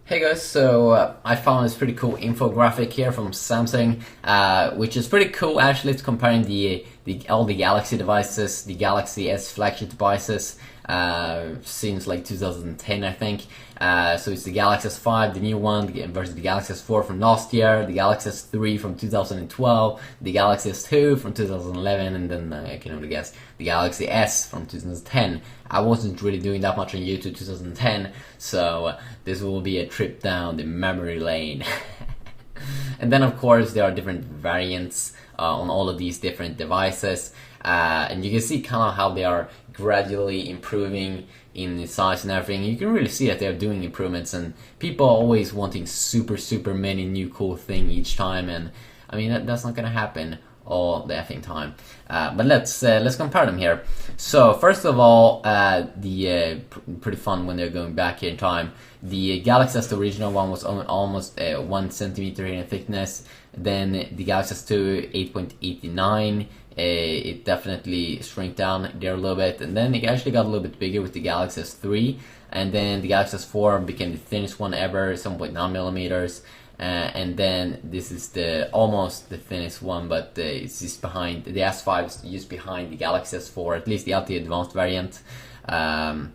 Hey guys, so I found this pretty cool infographic here from Samsung, which is pretty cool. Actually, it's comparing all the Galaxy devices, the Galaxy S flagship devices, since like 2010, I think. So it's the Galaxy S5, the new one, versus the Galaxy S4 from last year, the Galaxy S3 from 2012, the Galaxy S2 from 2011, and then I can only guess the Galaxy S from 2010. I wasn't really doing that much on YouTube 2010, so this will be a trip down the memory lane. And then of course there are different variants on all of these different devices, and you can see kind of how they are gradually improving in size and everything. You can really see that they're doing improvements, and people are always wanting super many new cool things each time, and I mean that's not gonna happen all the effing time. But let's compare them here. So first of all, pretty fun when they're going back here in time. The Galaxy S, the original one, was almost 1 centimeter in thickness. Then the Galaxy S2 8.89. It definitely shrank down there a little bit, and then it actually got a little bit bigger with the Galaxy S3, and then the Galaxy S4 became the thinnest one ever, 7.9 millimeters. And then this is almost the thinnest one, but it's just behind the S5 is just behind the Galaxy S4, at least the LTE advanced variant. And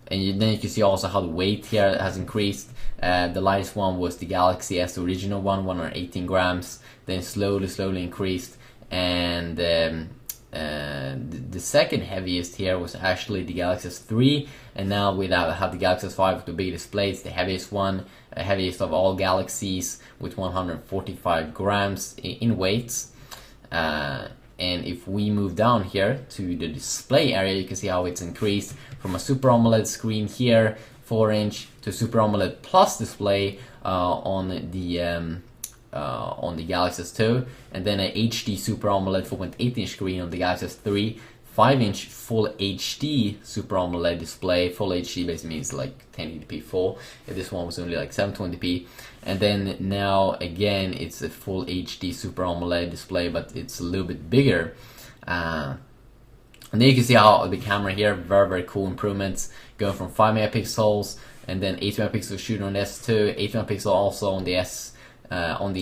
then you can see also how the weight here has increased. The lightest one was the Galaxy S original one, 118 grams. Then slowly increased, and the second heaviest here was actually the Galaxy S3, and now we have the Galaxy S5 with the big display. It's the heaviest one, heaviest of all Galaxies, with 145 grams in weight. And if we move down here to the display area, you can see how it's increased from a Super AMOLED screen here, 4-inch, to Super AMOLED Plus display on the Galaxy S2, and then an HD Super AMOLED 4.8-inch screen on the Galaxy S3, 5-inch Full HD Super AMOLED display. Full HD basically means like 1080p full. This one was only like 720p, and then now again it's a Full HD Super AMOLED display, but it's a little bit bigger. And then you can see how the camera here, very cool improvements, going from 5 megapixels and then 8 megapixel shooter on the S2, 8 megapixel also on the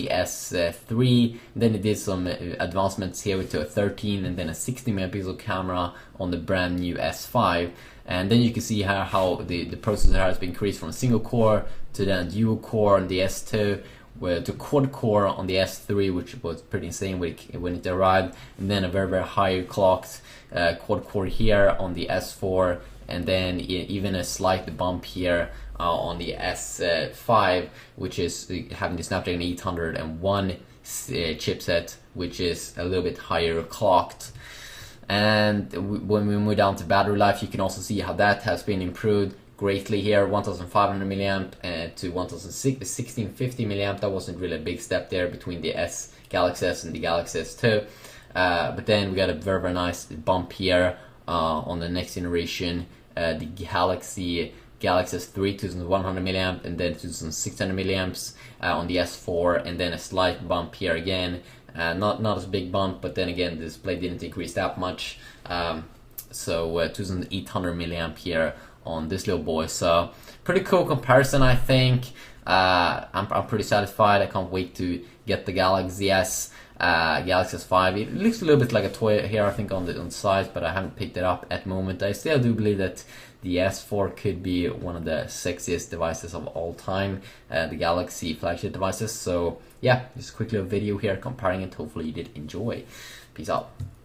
S3. Then it did some advancements here with a 13 and then a 60 megapixel camera on the brand new S5. And then you can see how the processor has been increased from a single core to then dual core on the S2, to quad core on the S3, which was pretty insane when it arrived, and then a very high clocked quad core here on the S4, and then even a slight bump here on the S5, which is having the Snapdragon 801 chipset, which is a little bit higher clocked. And when we move down to battery life, you can also see how that has been improved greatly here, 1500 milliamp to 1650 milliamp. That wasn't really a big step there between the Galaxy S and the Galaxy S2, but then we got a very nice bump here on the next generation, the Galaxy S3, 2100 milliamp, and then 2600 milliamps on the S4, and then a slight bump here again. Not as big bump, but then again the display didn't increase that much. So 2800 milliamp here on this little boy. So pretty cool comparison, I think. I'm pretty satisfied. I can't wait to get the Galaxy S, Galaxy S5. It looks a little bit like a toy here, I think, on the size, but I haven't picked it up at the moment. I still do believe that the S4 could be one of the sexiest devices of all time, the Galaxy flagship devices. So yeah, just a quick little video here comparing it. Hopefully you did enjoy. Peace out.